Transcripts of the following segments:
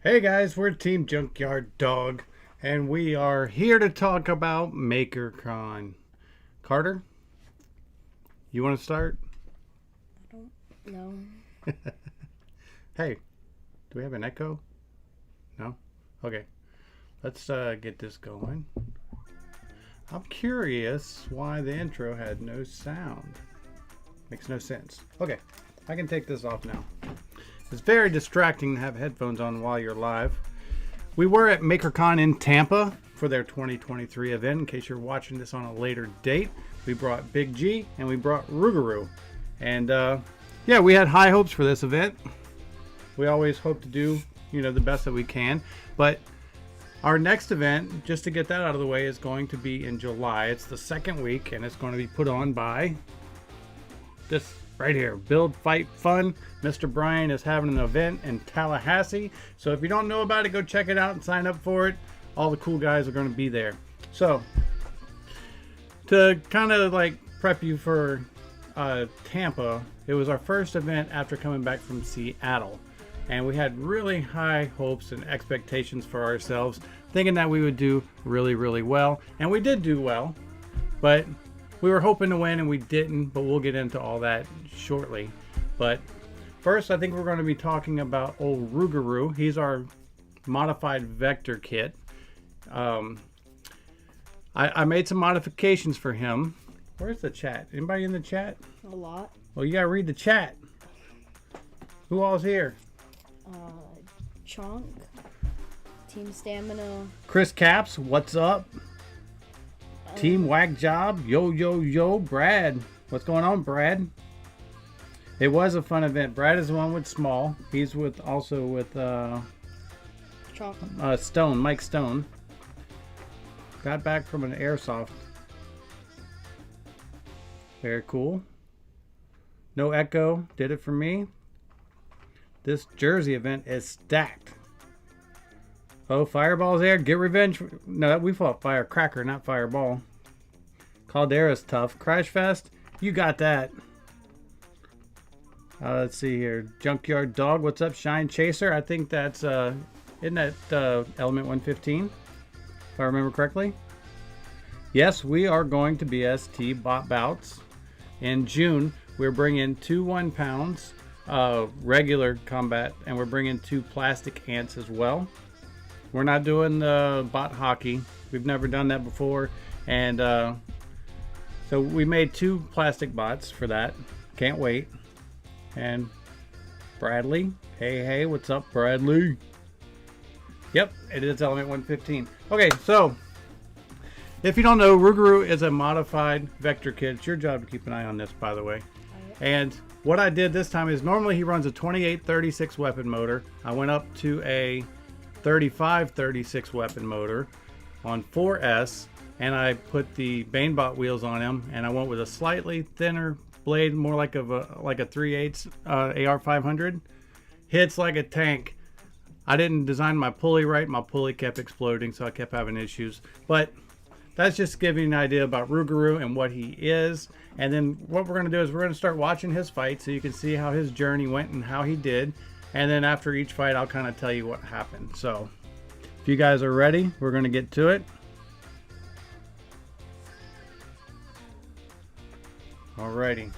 Hey guys, we're Team Junkyard Dog, and we are here to talk about MakerCon. Carter, you want to start? I don't know. Hey, do we have an echo? No? Okay, let's get this going. I'm curious why the intro had no sound. Makes no sense. Okay, I can take this off now. It's very distracting to have headphones on while you're live. We were at MakerCon in Tampa for their 2023 event. In case you're watching this on a later date, we brought Big G and we brought Rougarou. And yeah, we had high hopes for this event. We always hope to do, the best that we can. But our next event, just to get that out of the way, is going to be in July. It's the second week, and it's going to be put on by this right here, Build, Fight, Fun. Mr. Brian is having an event in Tallahassee. So if you don't know about it, go check it out and sign up for it. All the cool guys are going to be there. So to kind of like prep you for Tampa, it was our first event after coming back from Seattle. And we had really high hopes and expectations for ourselves, thinking that we would do really, really well. And we did do well, but we were hoping to win and we didn't, but we'll get into all that shortly. But first, I think we're going to be talking about old Rougarou. He's our modified vector kit. I made some modifications for him. Where's the chat? Anybody in the chat? A lot. Well, you got to read the chat. Who all's here? Chunk. Team Stamina. Chris Caps, what's up? Team Whack Job, yo, Brad. What's going on, Brad? It was a fun event. Brad is the one with Small. He's also with Stone, Mike Stone. Got back from an airsoft. Very cool. No echo. Did it for me. This Jersey event is stacked. Oh, Fireball's there. Get revenge. No, we fought Firecracker, not Fireball. Caldera's tough. Crash Fest, you got that. Let's see here. Junkyard Dog, what's up? Shine Chaser, I think that's, isn't that Element 115? If I remember correctly. Yes, we are going to BST bot bouts. In June, we're bringing 2 1 pounds regular combat, and we're bringing 2 plastic ants as well. We're not doing the bot hockey. We've never done that before. And so we made 2 plastic bots for that. Can't wait. And Bradley. Hey, what's up, Bradley? Yep, it is Element 115. Okay, so if you don't know, Rougarou is a modified vector kit. It's your job to keep an eye on this, by the way. And what I did this time is normally he runs a 28-36 weapon motor. I went up to a 35-36 weapon motor on 4S, and I put the Banebot wheels on him, and I went with a slightly thinner blade, more like a 3/8 AR500. Hits like a tank. I didn't design my pulley right. My pulley kept exploding, so I kept having issues. But that's just giving you an idea about Rougarou and what he is. And then what we're going to do is we're going to start watching his fight so you can see how his journey went and how he did. And then after each fight, I'll kind of tell you what happened. So if you guys are ready, we're going to get to it. Alrighty.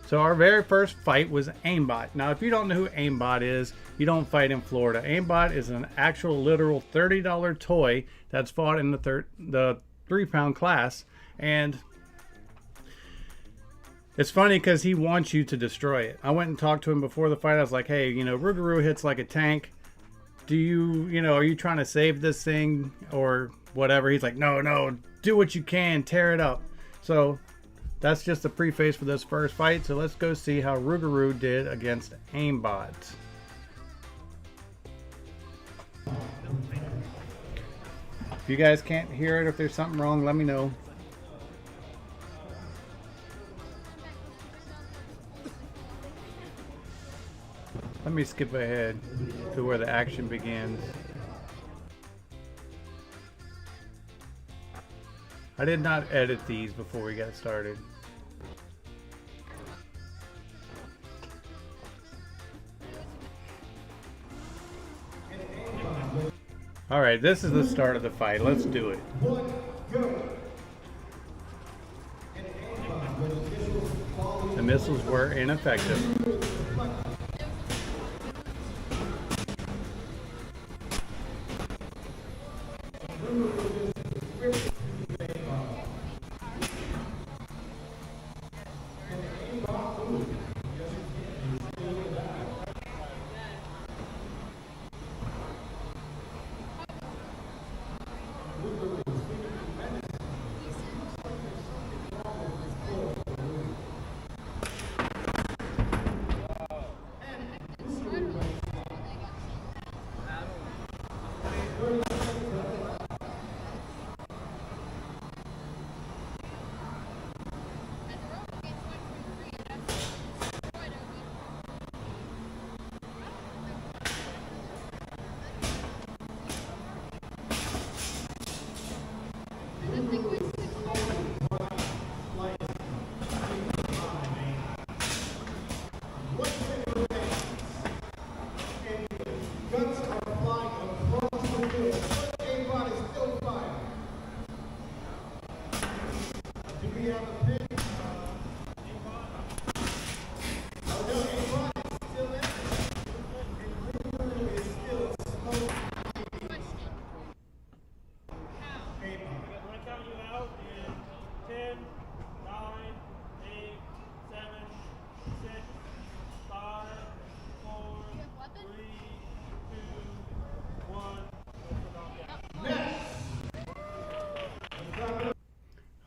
So our very first fight was Aimbot. Now, if you don't know who Aimbot is, you don't fight in Florida. Aimbot is an actual literal $30 toy that's fought in the 3-pound class. And it's funny because he wants you to destroy it. I went and talked to him before the fight. I was like, hey, Rougarou hits like a tank. Are you trying to save this thing or whatever? He's like, no, do what you can, tear it up. So that's just the preface for this first fight. So let's go see how Rougarou did against Aimbot. If you guys can't hear it, if there's something wrong, let me know. Let me skip ahead to where the action begins. I did not edit these before we got started. All right, this is the start of the fight. Let's do it. The missiles were ineffective.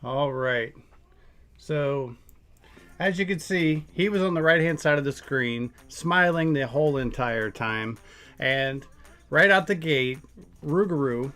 All right. So, as you can see, he was on the right-hand side of the screen, smiling the whole entire time. And right out the gate, Rougarou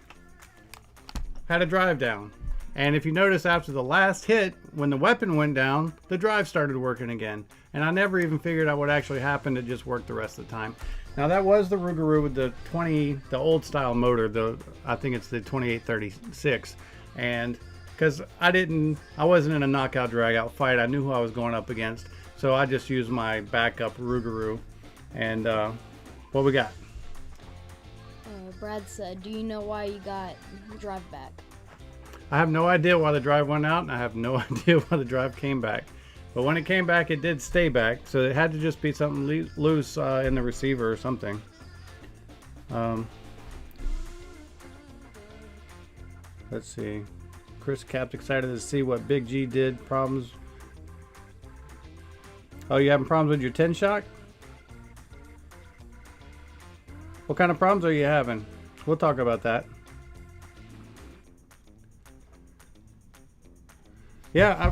had a drive down. And if you notice, after the last hit, when the weapon went down, the drive started working again. And I never even figured out what actually happened. It just worked the rest of the time. Now, that was the Rougarou with the old style motor. I think it's the 2836. And because I wasn't in a knockout drag out fight, I knew who I was going up against, so I just used my backup Rougarou. And what we got? Brad said, do you know why you got drive back? I have no idea why the drive went out, and I have no idea why the drive came back. But when it came back, it did stay back, so it had to just be something loose in the receiver or something. Let's see. Chris Cap's excited to see what Big G did. Problems. Oh, you having problems with your 10 shock? What kind of problems are you having? We'll talk about that. Yeah,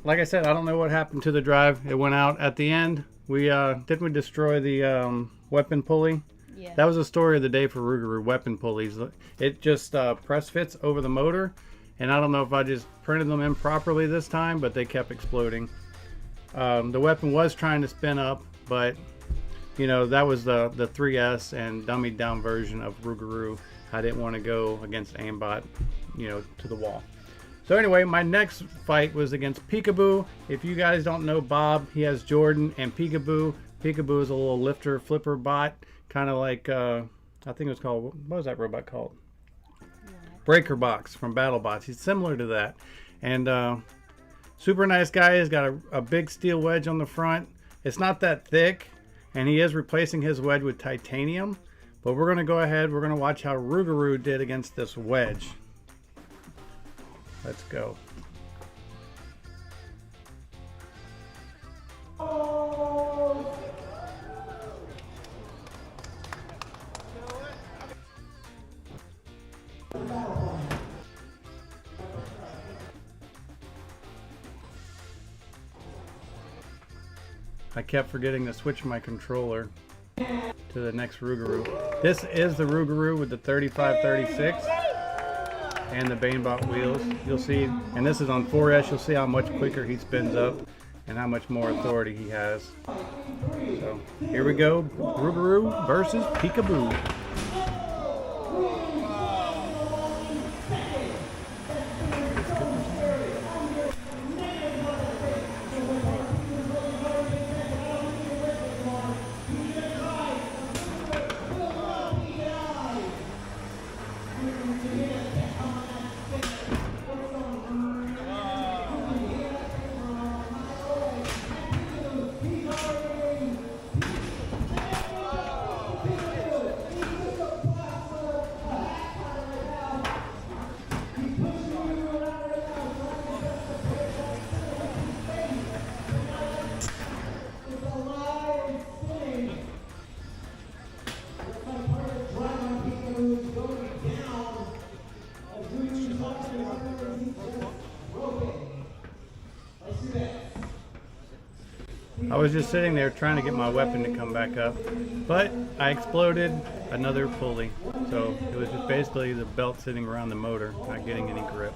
like I said, I don't know what happened to the drive. It went out at the end. Didn't we destroy the weapon pulley? Yeah. That was the story of the day for Rougarou, weapon pulleys. It just press fits over the motor. And I don't know if I just printed them improperly this time, but they kept exploding. The weapon was trying to spin up, but you know, that was the 3S and dummied down version of Rougarou. I didn't want to go against aimbot, you know, to the wall. So anyway, my next fight was against Peekaboo. If you guys don't know Bob, he has Jordan and Peekaboo. Peekaboo is a little lifter flipper bot, kind of like I think it was called, what was that robot called? Breaker Box from BattleBots. He's similar to that. And super nice guy. He's got a big steel wedge on the front. It's not that thick, and he is replacing his wedge with titanium. But we're going to go ahead. We're going to watch how Rougarou did against this wedge. Let's go. I kept forgetting to switch my controller to the next Rougarou. This is the Rougarou with the 3536 and the Banebot wheels. You'll see, and this is on 4S, you'll see how much quicker he spins up and how much more authority he has. So here we go, Rougarou versus Peekaboo. was just sitting there trying to get my weapon to come back up, but I exploded another pulley. So it was just basically the belt sitting around the motor, not getting any grip.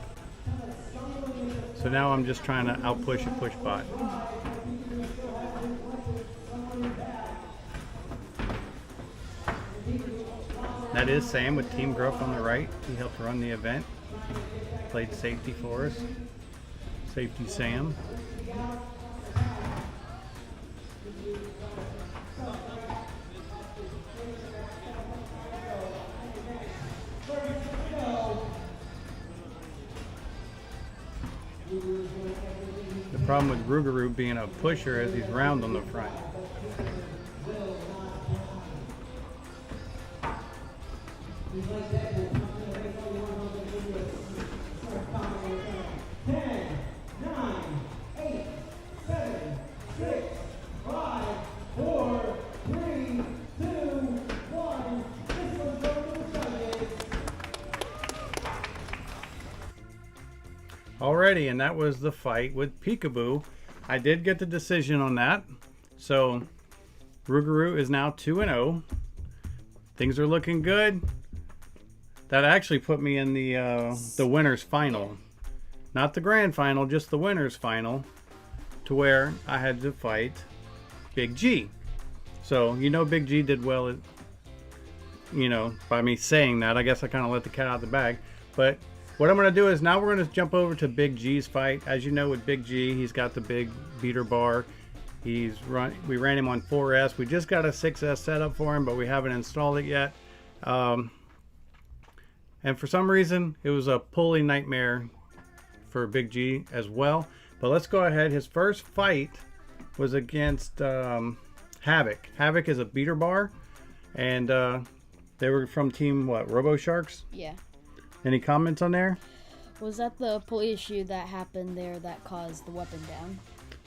So now I'm just trying to outpush a push bot. That is Sam with Team Gruff on the right. He helped run the event. Played safety for us. Safety Sam. The problem with Rougarou being a pusher is he's round on the front. Alrighty, and that was the fight with Peekaboo. I did get the decision on that. So Rougarou is now 2-0. Things are looking good. That actually put me in the winners final. Not the grand final, just the winners final, to where I had to fight Big G. So, you know, Big G did well, you know, by me saying that. I guess I kind of let the cat out of the bag. But what I'm going to do is now we're going to jump over to Big G's fight. As you know, with Big G, he's got the big beater bar. We ran him on 4S. We just got a 6S set up for him, but we haven't installed it yet. And for some reason, it was a pulley nightmare for Big G as well. But let's go ahead. His first fight was against Havoc. Havoc is a beater bar, and they were from Team what? Robo Sharks? Yeah. Any comments on there? Was that the pulley issue that happened there that caused the weapon down?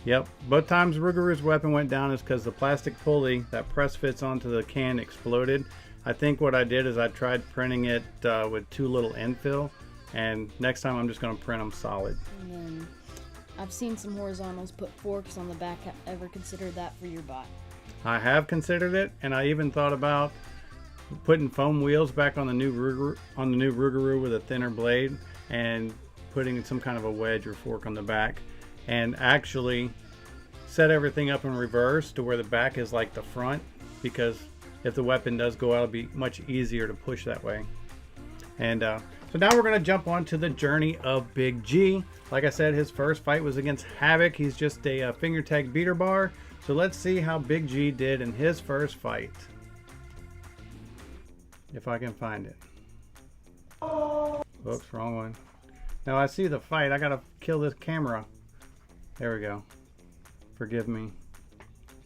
Yep. Both times Rougarou's weapon went down is because the plastic pulley that press fits onto the can exploded. I think what I did is I tried printing it with too little infill, and next time I'm just going to print them solid. And then I've seen some horizontals put forks on the back. Ever considered that for your bot? I have it, and I even thought about putting foam wheels back on the new Rougarou with a thinner blade and putting some kind of a wedge or fork on the back, and actually set everything up in reverse to where the back is like the front, because if the weapon does go out, it'll be much easier to push that way. And so now we're going to jump on to the journey of Big G. Like I said, his first fight was against Havoc. He's just a finger tag beater bar. So let's see how Big G did in his first fight. If I can find it. Oops, wrong one. Now I see the fight. I gotta kill this camera. There we go. Forgive me.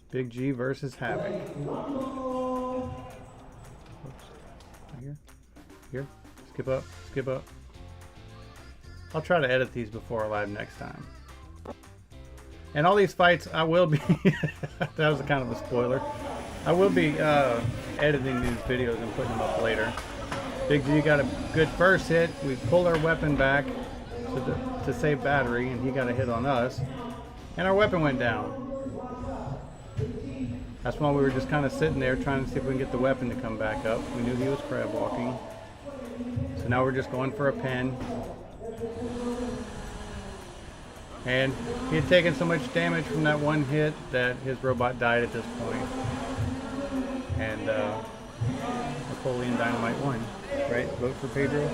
Big G versus Havoc. Oops. Here. Here. Skip up. Skip up. I'll try to edit these before live next time. And all these fights, I will be... that was kind of a spoiler. I will be editing these videos and putting them up later. Big G got a good first hit. We pulled our weapon back to save battery, and he got a hit on us. And our weapon went down. That's why we were just kind of sitting there trying to see if we can get the weapon to come back up. We knew he was crab walking. So now we're just going for a pin. And he had taken so much damage from that one hit that his robot died at this point. And Napoleon Dynamite won. Right? Vote for Pedro?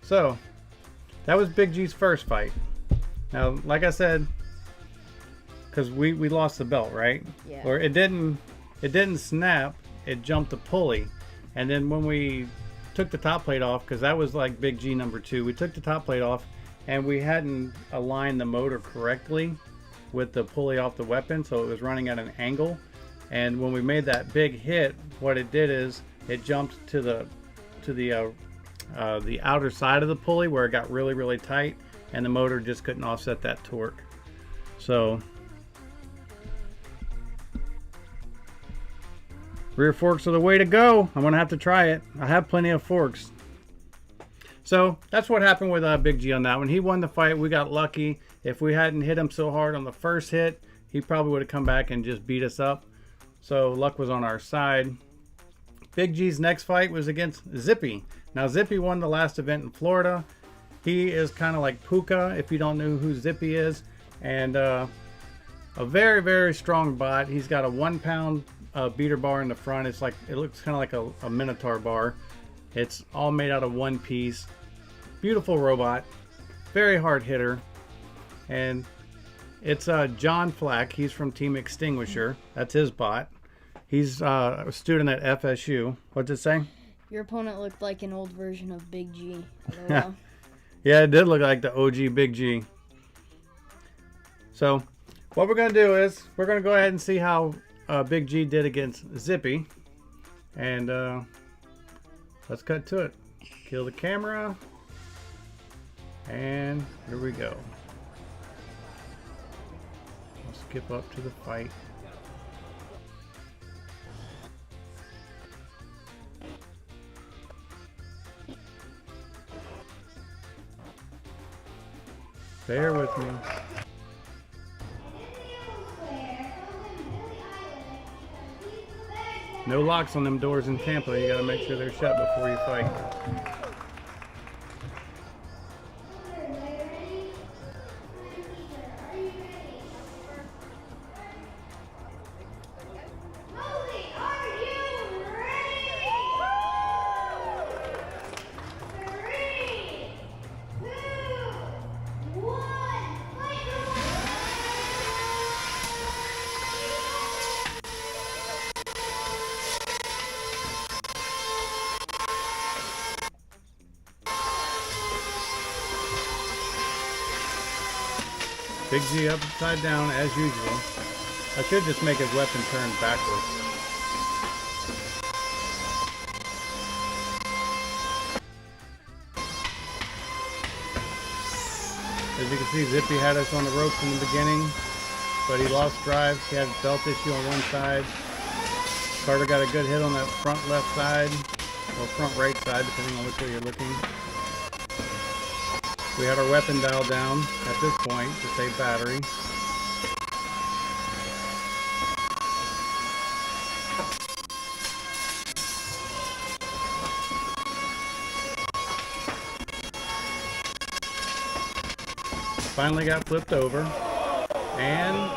So, that was Big G's first fight. Now, like I said, because we lost the belt, right? Yeah. Or it didn't snap, it jumped the pulley. And then when we took the top plate off, because that was like Big G number 2, we took the top plate off and we hadn't aligned the motor correctly with the pulley off the weapon, so it was running at an angle. And when we made that big hit, what it did is it jumped to the outer side of the pulley where it got really, really tight, and the motor just couldn't offset that torque. So rear forks are the way to go. I'm gonna have to try it. I have plenty of forks. So that's what happened with Big G on that one. He won the fight. We got lucky. If we hadn't hit him so hard on the first hit, he probably would have come back and just beat us up. So luck was on our side. Big G's next fight was against Zippy. Now Zippy won the last event in Florida. He is kind of like Puka, if you don't know who Zippy is. And a very, very strong bot. He's got a 1 pound beater bar in the front. It's like, it looks kind of like a Minotaur bar. It's all made out of one piece. Beautiful robot. Very hard hitter. And it's John Flack. He's from Team Extinguisher. That's his bot. He's a student at FSU. What's it say? Your opponent looked like an old version of Big G. LOL. Yeah, it did look like the OG Big G. So what we're going to do is we're going to go ahead and see how Big G did against Zippy. And let's cut to it. Kill the camera. And here we go. I'll skip up to the fight. Bear with me. No locks on them doors in Tampa. You gotta make sure they're shut before you fight. Big G upside down as usual. I should just make his weapon turn backwards. As you can see, Zippy had us on the ropes in the beginning, but he lost drive. He had a belt issue on one side. Carter got a good hit on that front left side, or front right side, depending on which way you're looking. We had our weapon dialed down at this point to save battery. Finally got flipped over and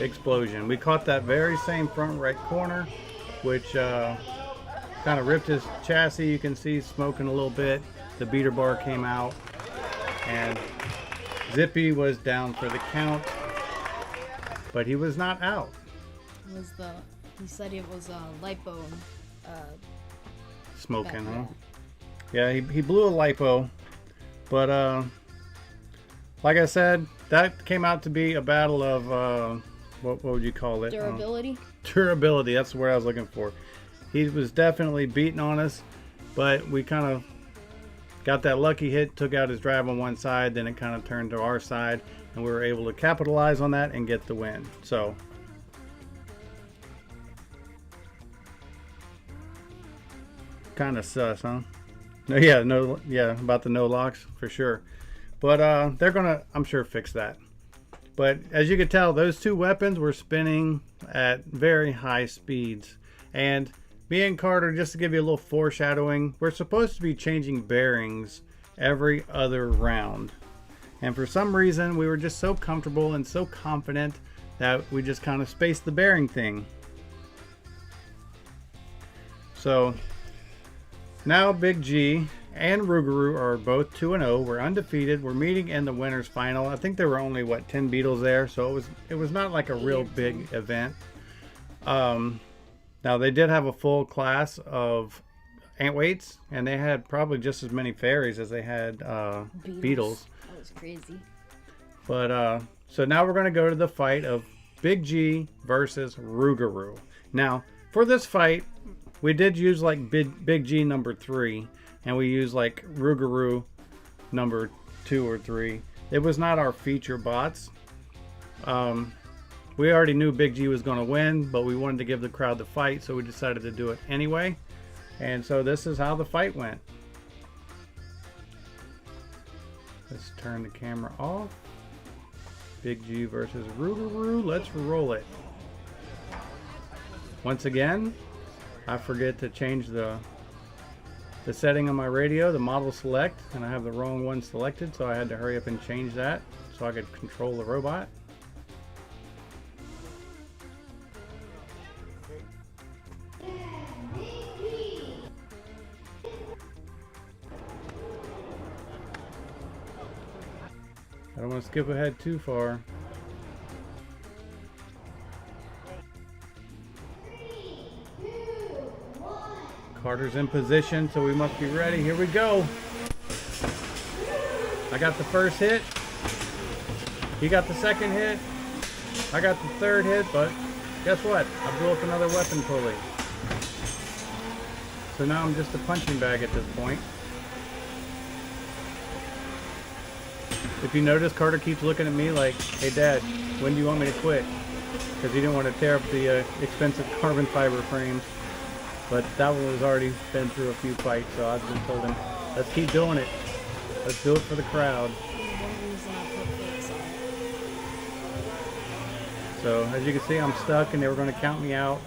explosion. We caught that very same front right corner, which kind of ripped his chassis. You can see smoking a little bit. The beater bar came out, and Zippy was down for the count, but he was not out. He said it was lipo. Smoking, huh? Yeah, he blew a lipo, but like I said, that came out to be a battle of what would you call it? Durability. Durability. That's the word I was looking for. He was definitely beating on us, but we kind of got that lucky hit, took out his drive on one side, then it kind of turned to our side, and we were able to capitalize on that and get the win. So kind of sus, huh? Yeah, about the no locks for sure. But they're gonna, I'm sure, fix that. But as you can tell, those two weapons were spinning at very high speeds. And me and Carter, just to give you a little foreshadowing, we're supposed to be changing bearings every other round. And for some reason, we were just so comfortable and so confident that we just kind of spaced the bearing thing. So now Big G and Rougarou are both 2-0. We're undefeated. We're meeting in the winners final. I think there were only, what, 10 beetles there, so it was not like a real big event. Now they did have a full class of ant weights, and they had probably just as many fairies as they had beetles. That was crazy. But so now we're going to go to the fight of Big G versus Rougarou. Now for this fight, we did use like Big G number 3, and we used like Rougarou number 2 or 3. It was not our feature bots. We already knew Big G was going to win, but we wanted to give the crowd the fight, so we decided to do it anyway. And so this is how the fight went. Let's turn the camera off. Big G versus Rougarou. Let's roll it. Once again, I forget to change the setting on my radio, the model select, and I have the wrong one selected, so I had to hurry up and change that so I could control the robot. I don't want to skip ahead too far. Carter's in position, so we must be ready. Here we go. I got the first hit. He got the second hit. I got the third hit, but guess what? I blew up another weapon pulley. So now I'm just a punching bag at this point. If you notice, Carter keeps looking at me like, hey Dad, when do you want me to quit? Because he didn't want to tear up the expensive carbon fiber frames. But that one has already been through a few fights, so I've just told him, let's keep doing it. Let's do it for the crowd. So as you can see, I'm stuck and they were going to count me out.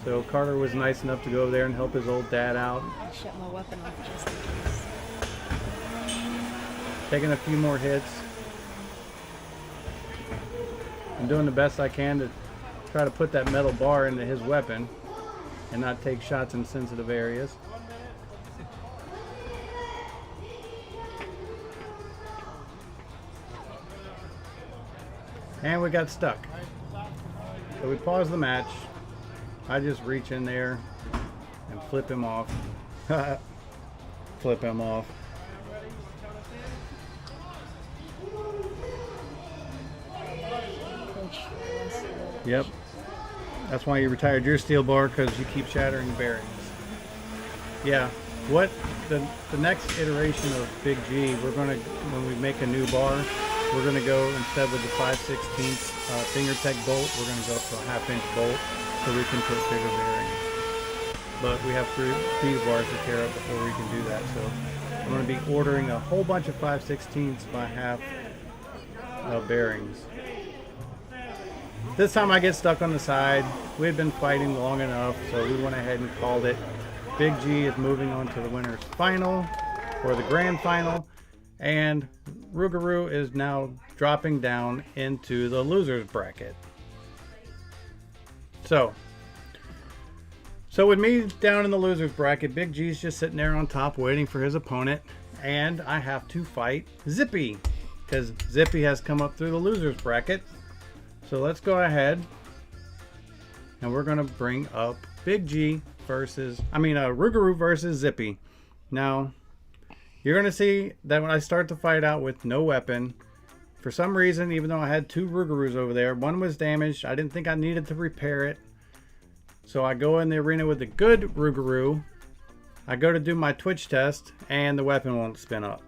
So Carter was nice enough to go over there and help his old dad out. I shut my weapon off just in case. Taking a few more hits. I'm doing the best I can to try to put that metal bar into his weapon and not take shots in sensitive areas. And we got stuck. So we paused the match. I just reach in there and flip him off. Flip him off. Yep. That's why you retired your steel bar, because you keep shattering bearings. Yeah. What the next iteration of Big G, we're gonna, when we make a new bar, we're gonna go, instead with the 5/16 finger tech bolt, we're gonna go up to a 1/2-inch bolt so we can put bigger bearings. But we have three bars to tear up before we can do that. So I'm gonna be ordering a whole bunch of 5/16 by half bearings. This time I get stuck on the side. We had been fighting long enough, so we went ahead and called it. Big G is moving on to the winner's final, or the grand final, and Rougarou is now dropping down into the loser's bracket. So with me down in the loser's bracket, Big G's just sitting there on top waiting for his opponent, and I have to fight Zippy, because Zippy has come up through the loser's bracket. So let's go ahead and we're going to bring up Big G versus, Rougarou versus Zippy. Now, you're going to see that when I start the fight out with no weapon, for some reason, even though I had two Rougarous over there, one was damaged. I didn't think I needed to repair it. So I go in the arena with the good Rougarou. I go to do my twitch test and the weapon won't spin up.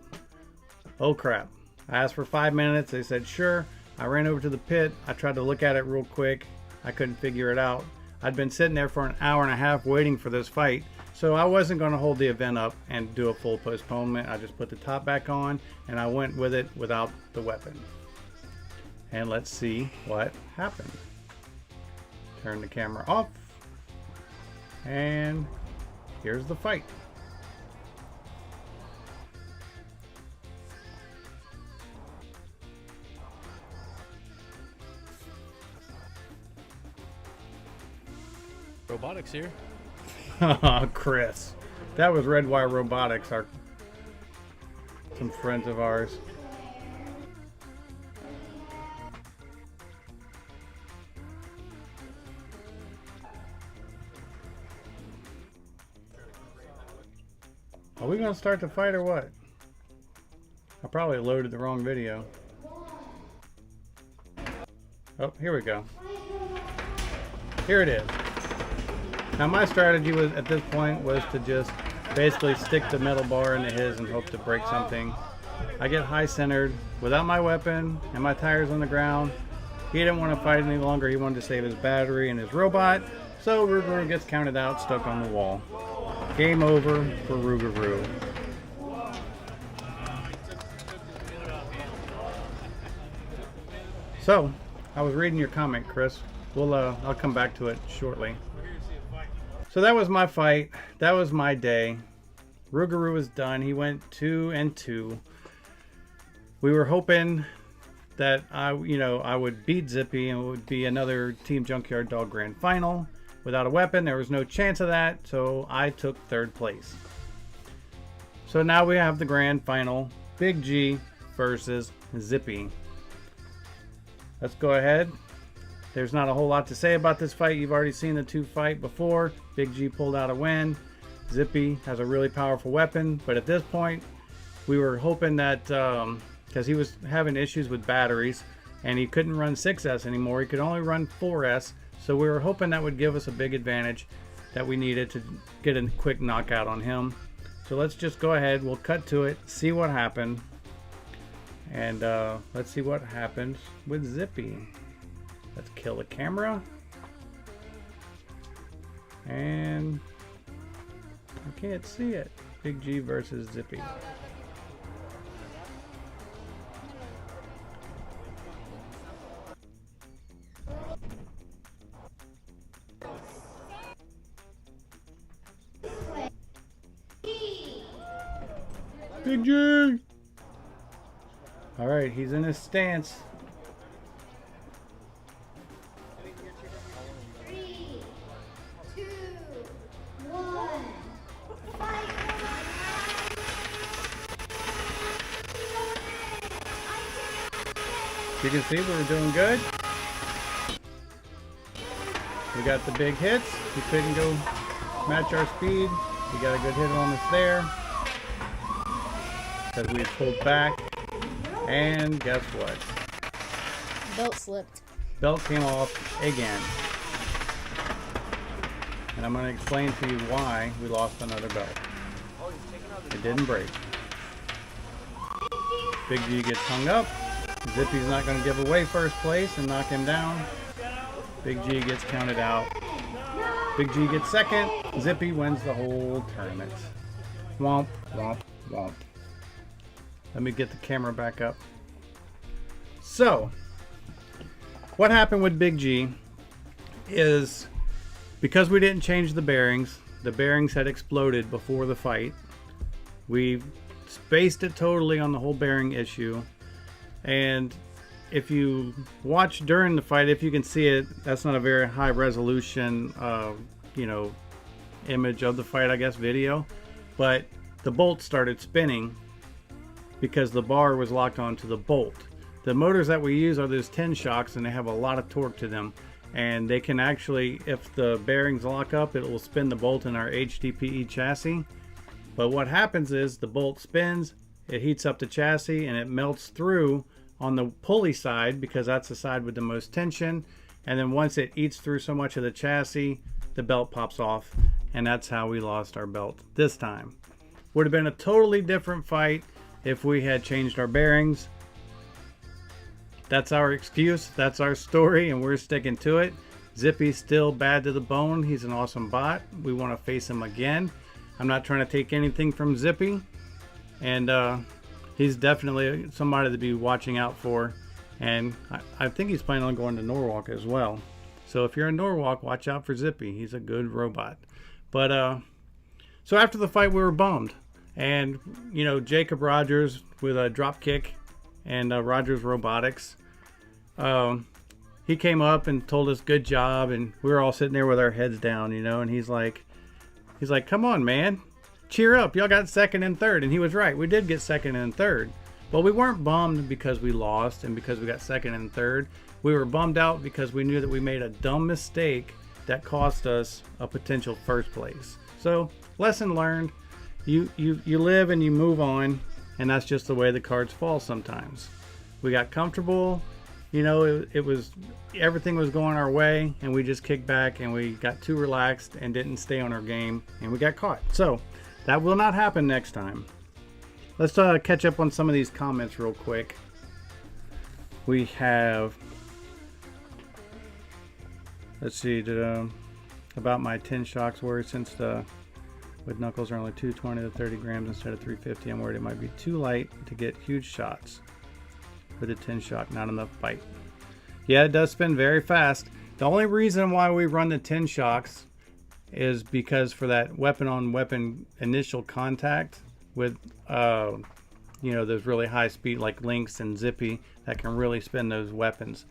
Oh crap. I asked for 5 minutes. They said sure. I ran over to the pit. I tried to look at it real quick. I couldn't figure it out. I'd been sitting there for an hour and a half waiting for this fight. So I wasn't going to hold the event up and do a full postponement. I just put the top back on and I went with it without the weapon. And let's see what happened. Turn the camera off. And here's the fight. Robotics here. Chris. That was Red Wire Robotics, some friends of ours. Are we going to start the fight or what? I probably loaded the wrong video. Oh, here we go. Here it is. Now my strategy was at this point was to just basically stick the metal bar into his and hope to break something. I get high centered without my weapon and my tires on the ground. He didn't want to fight any longer. He wanted to save his battery and his robot. So Rougarou gets counted out, stuck on the wall. Game over for Rougarou. So, I was reading your comment, Chris. I'll come back to it shortly. So that was my fight. That was my day. Rougarou was done. He went 2-2. We were hoping that I would beat Zippy and it would be another Team Junkyard Dog Grand Final. Without a weapon, there was no chance of that, so I took 3rd place. So now we have the Grand Final. Big G versus Zippy. Let's go ahead. There's not a whole lot to say about this fight. You've already seen the 2 fight before. Big G pulled out a win. Zippy has a really powerful weapon, but at this point, we were hoping that because he was having issues with batteries and he couldn't run 6S anymore. He could only run 4S. So we were hoping that would give us a big advantage that we needed to get a quick knockout on him. So let's just go ahead. We'll cut to it, see what happened. And let's see what happens with Zippy. Let's kill the camera. And I can't see it. Big G versus Zippy. Big G! Alright, he's in his stance. 3, 2, 1, fight! You can see we were doing good. We got the big hits. We couldn't go match our speed. We got a good hit on us there. Because we pulled back. And guess what? Belt slipped. Belt came off again. And I'm going to explain to you why we lost another belt. It didn't break. Big G gets hung up. Zippy's not going to give away 1st place and knock him down. Big G gets counted out. Big G gets 2nd. Zippy wins the whole tournament. Womp, womp, womp. Let me get the camera back up. So, what happened with Big G is because we didn't change the bearings had exploded before the fight. We spaced it totally on the whole bearing issue. And if you watch during the fight, if you can see it, that's not a very high resolution, image of the fight, I guess, video. But the bolt started spinning because the bar was locked onto the bolt. The motors that we use are those 10 shocks and they have a lot of torque to them. And they can actually, if the bearings lock up, it will spin the bolt in our HDPE chassis. But what happens is the bolt spins, it heats up the chassis and it melts through on the pulley side because that's the side with the most tension. And then once it eats through so much of the chassis, the belt pops off. And that's how we lost our belt this time. Would have been a totally different fight if we had changed our bearings. That's our excuse, that's our story, and we're sticking to it. Zippy's still bad to the bone. He's an awesome bot. We want to face him again. I'm not trying to take anything from Zippy. And he's definitely somebody to be watching out for. And I think he's planning on going to Norwalk as well. So if you're in Norwalk, watch out for Zippy. He's a good robot. But so after the fight, we were bummed. And, Jacob Rogers with a drop kick and Rogers Robotics, he came up and told us good job, and we were all sitting there with our heads down, and he's like, come on, man, cheer up, y'all got 2nd and 3rd. And he was right, we did get 2nd and 3rd, but we weren't bummed because we lost and because we got 2nd and 3rd. We were bummed out because we knew that we made a dumb mistake that cost us a potential 1st place. So lesson learned. You live and you move on, and that's just the way the cards fall sometimes. We got comfortable, it was, everything was going our way, and we just kicked back and we got too relaxed and didn't stay on our game, and we got caught. So that will not happen next time. Let's catch up on some of these comments real quick. We have, let's see, about my 10 shocks worth since the with knuckles are only 220 to 30 grams instead of 350. I'm worried it might be too light to get huge shots with a 10 shock, not enough bite. Yeah, it does spin very fast. The only reason why we run the 10 shocks is because for that weapon-on-weapon initial contact with, you know, those really high speed like Lynx and Zippy that can really spin those weapons.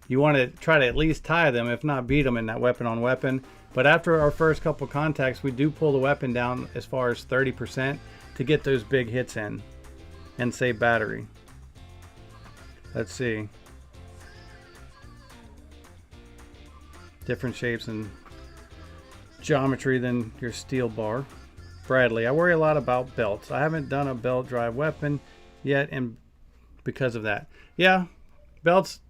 You want to try to at least tie them, if not beat them in that weapon-on-weapon. But after our first couple contacts, we do pull the weapon down as far as 30% to get those big hits in and save battery. Let's see. Different shapes and geometry than your steel bar. Bradley, I worry a lot about belts. I haven't done a belt drive weapon yet, and because of that. Yeah, belts,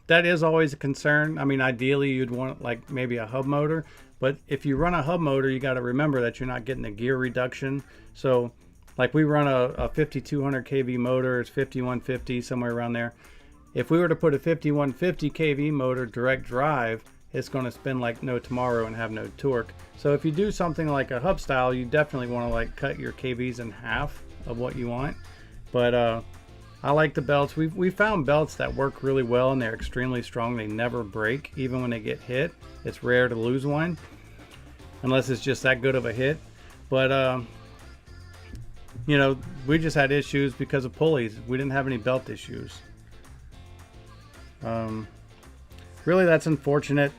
that is always a concern. I mean, ideally you'd want like maybe a hub motor, but if you run a hub motor, you got to remember that you're not getting a gear reduction. So like we run a 5200 kV motor, it's 5150, somewhere around there. If we were to put a 5150 kV motor direct drive, it's going to spin like no tomorrow and have no torque. So if you do something like a hub style, you definitely want to like cut your kVs in half of what you want. But I like the belts. We found belts that work really well and they're extremely strong. They never break, even when they get hit. It's rare to lose one, unless it's just that good of a hit. But you know, we just had issues because of pulleys. We didn't have any belt issues. Really, that's unfortunate.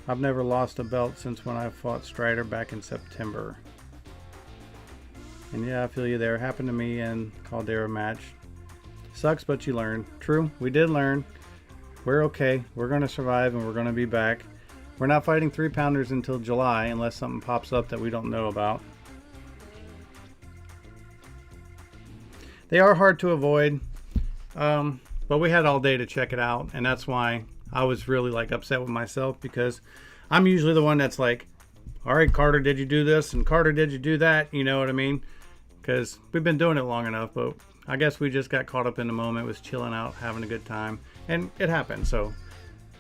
I've never lost a belt since when I fought Strider back in September. And yeah, I feel you there. Happened to me in Caldera match. Sucks, but you learn. True, we did learn. We're okay. We're going to survive and we're going to be back. We're not fighting 3-pounders until July unless something pops up that we don't know about. They are hard to avoid, but we had all day to check it out, and that's why I was really like upset with myself, because I'm usually the one that's like, all right, Carter, did you do this? And Carter, did you do that? You know what I mean? Because we've been doing it long enough, but I guess we just got caught up in the moment, was chilling out, having a good time, and it happened. So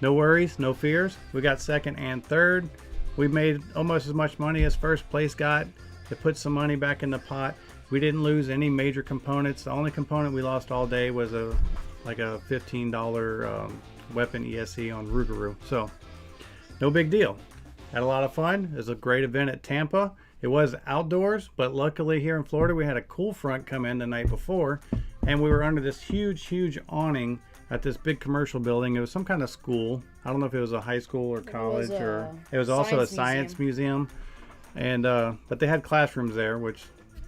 no worries, no fears. We got second and third. We made almost as much money as first place got. It put some money back in the pot. We didn't lose any major components. The only component we lost all day was like a $15 weapon ESC on Rougarou. So no big deal. Had a lot of fun. It was a great event at Tampa. It was outdoors, but luckily here in Florida we had a cool front come in the night before, and we were under this huge awning at this big commercial building. It was some kind of school. I don't know if it was a high school or college, or it was also a science museum. And but they had classrooms there, which,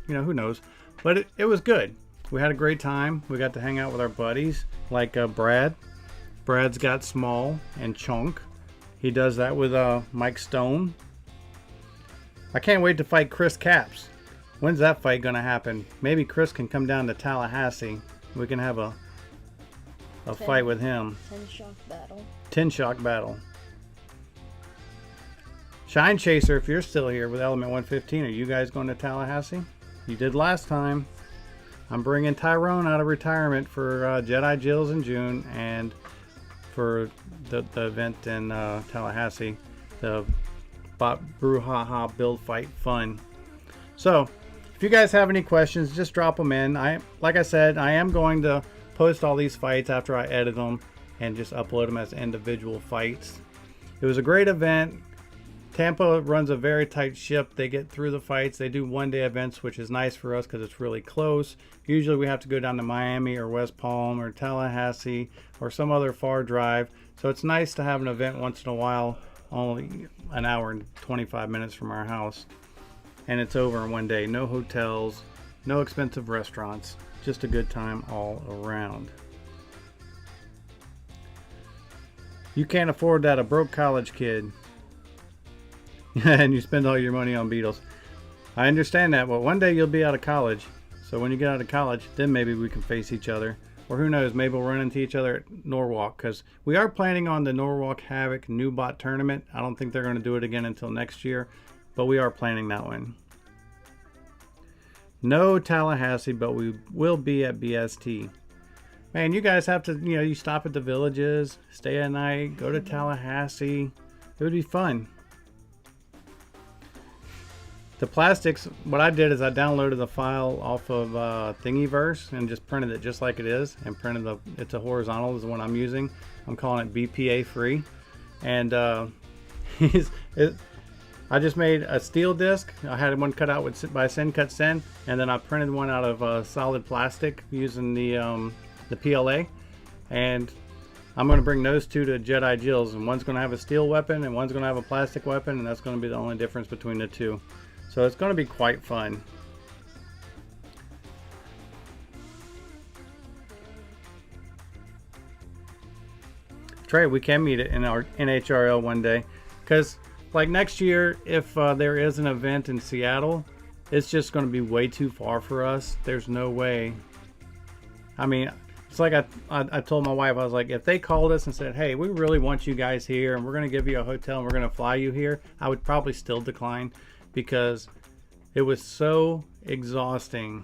you know, who knows. But it was good. We had a great time. We got to hang out with our buddies, like Brad. Brad's got Small and Chunk. He does that with Mike Stone. I can't wait to fight Chris Caps. When's that fight gonna happen? Maybe Chris can come down to Tallahassee. We can have a fight with him. 10 shock battle. 10 shock battle. Shine Chaser, if you're still here with Element 115, are you guys going to Tallahassee? You did last time. I'm bringing Tyrone out of retirement for Jedi Jills in June, and for the event in Tallahassee, the Brouhaha Build Fight Fun. So if you guys have any questions, just drop them in. Like I said, I am going to post all these fights after I edit them and just upload them as individual fights. It was a great event. Tampa runs a very tight ship. They get through the fights. They do one-day events, which is nice for us because it's really close. Usually we have to go down to Miami or West Palm or Tallahassee or some other far drive. So it's nice to have an event once in a while, only an hour and 25 minutes from our house. And it's over in one day. No hotels, no expensive restaurants. Just a good time all around. You can't afford that, a broke college kid. And you spend all your money on Beetles. I understand that, but one day you'll be out of college. So when you get out of college, then maybe we can face each other. Or who knows, maybe we'll run into each other at Norwalk, because we are planning on the Norwalk Havoc New Bot Tournament. I don't think they're going to do it again until next year, but we are planning that one. No Tallahassee, but we will be at BST. Man, you guys have to, you stop at the villages, stay at night, go to Tallahassee. It would be fun. The plastics, what I did is I downloaded the file off of Thingiverse and just printed it just like it is, and printed it's a horizontal is the one I'm using. I'm calling it BPA free. And I just made a steel disc. I had one cut out by Send Cut Send, and then I printed one out of solid plastic using the PLA. And I'm going to bring those two to Jedi Jill's, and one's going to have a steel weapon and one's going to have a plastic weapon, and that's going to be the only difference between the two. So it's going to be quite fun. Trey, we can meet it in our NHRL one day, because like next year, if there is an event in Seattle, it's just going to be way too far for us. There's no way. I mean, it's like I told my wife, I was like, if they called us and said, hey, we really want you guys here and we're going to give you a hotel and we're going to fly you here, I would probably still decline, because it was so exhausting,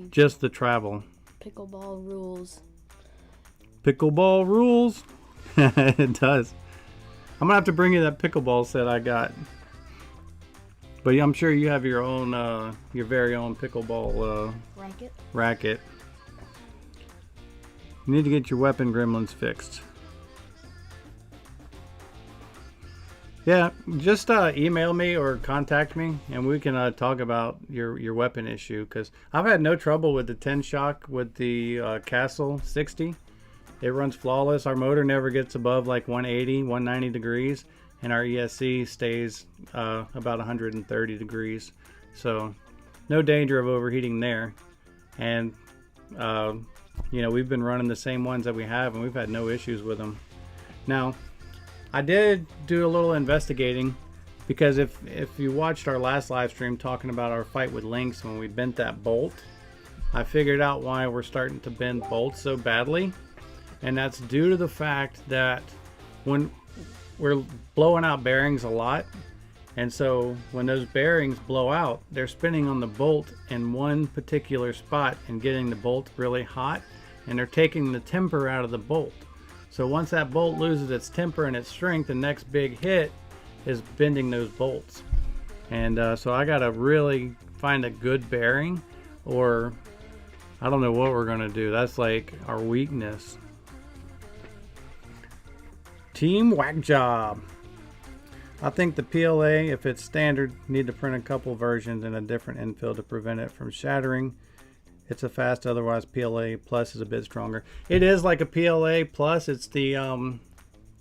just the travel. Pickleball rules. Pickleball rules. It does. I'm gonna have to bring you that pickleball set I got. But I'm sure you have your own, your very own pickleball racket. You need to get your weapon gremlins fixed. Yeah, just email me or contact me, and we can talk about your weapon issue. Because I've had no trouble with the 10 shock with the Castle 60. It runs flawless. Our motor never gets above like 180, 190 degrees, and our ESC stays about 130 degrees. So no danger of overheating there. And you know, we've been running the same ones that we have, and we've had no issues with them. Now, I did do a little investigating, because if you watched our last live stream talking about our fight with Lynx when we bent that bolt, I figured out why we're starting to bend bolts so badly. And that's due to the fact that when we're blowing out bearings a lot, and so when those bearings blow out, they're spinning on the bolt in one particular spot and getting the bolt really hot, and they're taking the temper out of the bolt. So once that bolt loses its temper and its strength, the next big hit is bending those bolts. And so I gotta really find a good bearing, or I don't know what we're gonna do. That's like our weakness. Team whack job. I think the PLA, if it's standard, need to print a couple versions in a different infill to prevent it from shattering. It's a fast, otherwise PLA Plus is a bit stronger. It is like a PLA Plus. It's the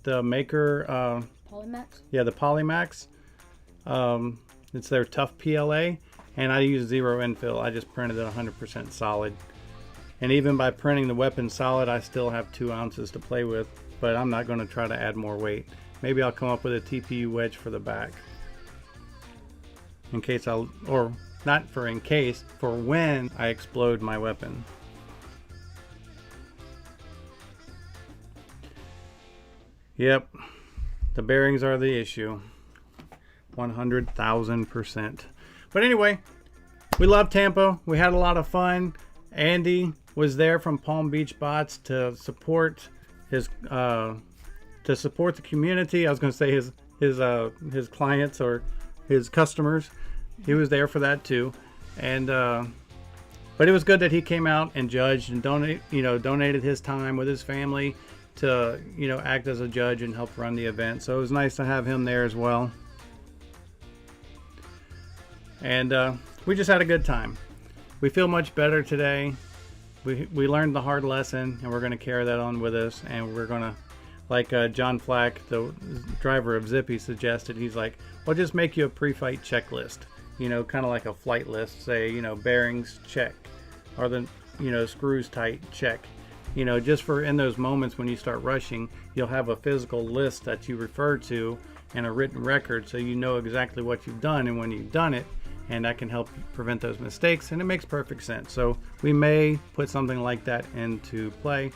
Maker Polymax? Yeah, the Polymax. It's their tough PLA, and I use zero infill. I just printed it 100% solid. And even by printing the weapon solid, I still have 2 ounces to play with, but I'm not going to try to add more weight. Maybe I'll come up with a TPU wedge for the back. In case or not for in case, for when I explode my weapon. Yep, the bearings are the issue. 100,000%. But anyway, we love Tampa. We had a lot of fun. Andy was there from Palm Beach Bots to support his the community. I was going to say his clients or his customers. He was there for that too, and but it was good that he came out and judged and donated his time with his family to act as a judge and help run the event. So it was nice to have him there as well, and we just had a good time. We feel much better today. We learned the hard lesson, and we're going to carry that on with us, and we're going to, like John Flack, the driver of Zippy, suggested. He's like, well, just make you a pre-fight checklist. Kind of like a flight list. Say, bearings, check. Or the, screws tight, check. Just for in those moments when you start rushing, you'll have a physical list that you refer to and a written record, so you know exactly what you've done and when you've done it, and that can help prevent those mistakes, and it makes perfect sense. So we may put something like that into play,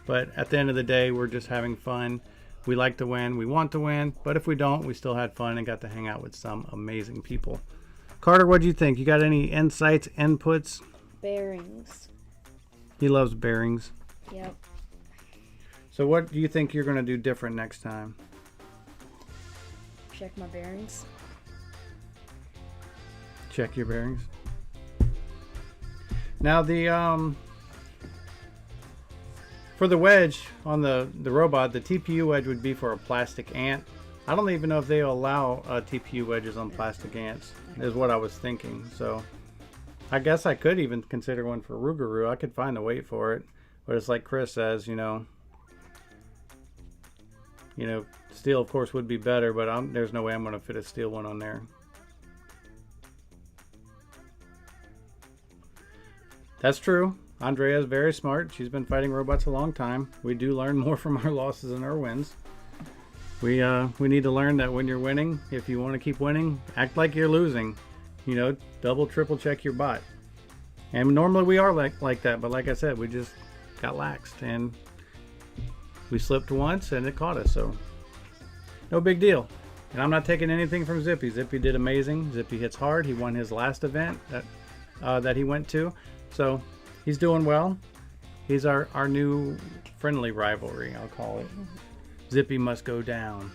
but at the end of the day, we're just having fun. We like to win, we want to win, but if we don't, we still had fun and got to hang out with some amazing people. Carter, what do you think? You got any insights, inputs? Bearings. He loves bearings. Yep. So what do you think you're going to do different next time? Check my bearings. Check your bearings. Now the for the wedge on the robot, the TPU wedge would be for a plastic ant. I don't even know if they allow TPU wedges on plastic ants, is what I was thinking. So I guess I could even consider one for Rougarou. I could find a weight for it, but it's like Chris says, you know, steel of course would be better, but there's no way I'm going to fit a steel one on there. That's true. Andrea is very smart. She's been fighting robots a long time. We do learn more from our losses than our wins. We need to learn that when you're winning, if you want to keep winning, act like you're losing. You know, double, triple check your bot. And normally we are like that, but like I said, we just got laxed and we slipped once and it caught us. So no big deal. And I'm not taking anything from Zippy. Zippy did amazing. Zippy hits hard. He won his last event that he went to. So he's doing well. He's our new friendly rivalry, I'll call it. Zippy must go down.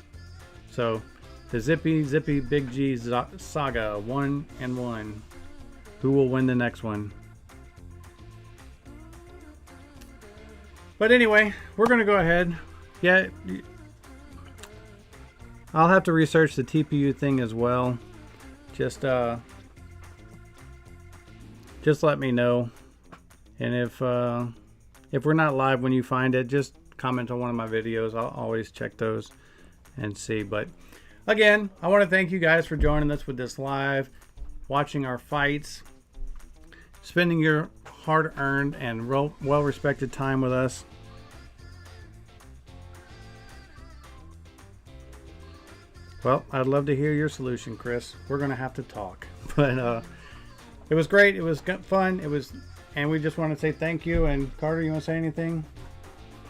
So the Zippy Big G saga 1-1. Who will win the next one? But anyway, we're gonna go ahead. Yeah, I'll have to research the TPU thing as well. Just let me know. And if we're not live when you find it, just comment on one of my videos. I'll always check those and see. But again, I want to thank you guys for joining us with this live, watching our fights, spending your hard-earned and well-respected time with us. Well, I'd love to hear your solution, Chris. We're going to have to talk. But it was great. It was fun. And we just want to say thank you. And Carter, you want to say anything?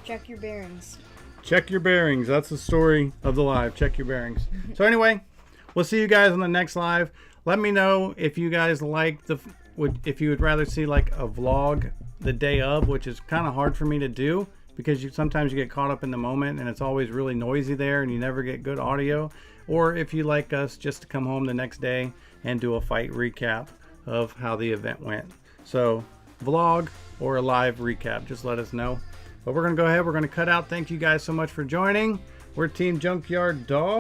Check your bearings. Check your bearings. That's the story of the live. Check your bearings. So anyway, we'll see you guys on the next live. Let me know if you guys like if you would rather see like a vlog the day of, which is kind of hard for me to do because sometimes you get caught up in the moment and it's always really noisy there and you never get good audio. Or if you like us just to come home the next day and do a fight recap of how the event went. So vlog or a live recap, just let us know. But we're going to go ahead. We're going to cut out. Thank you guys so much for joining. We're Team Junkyard Dog.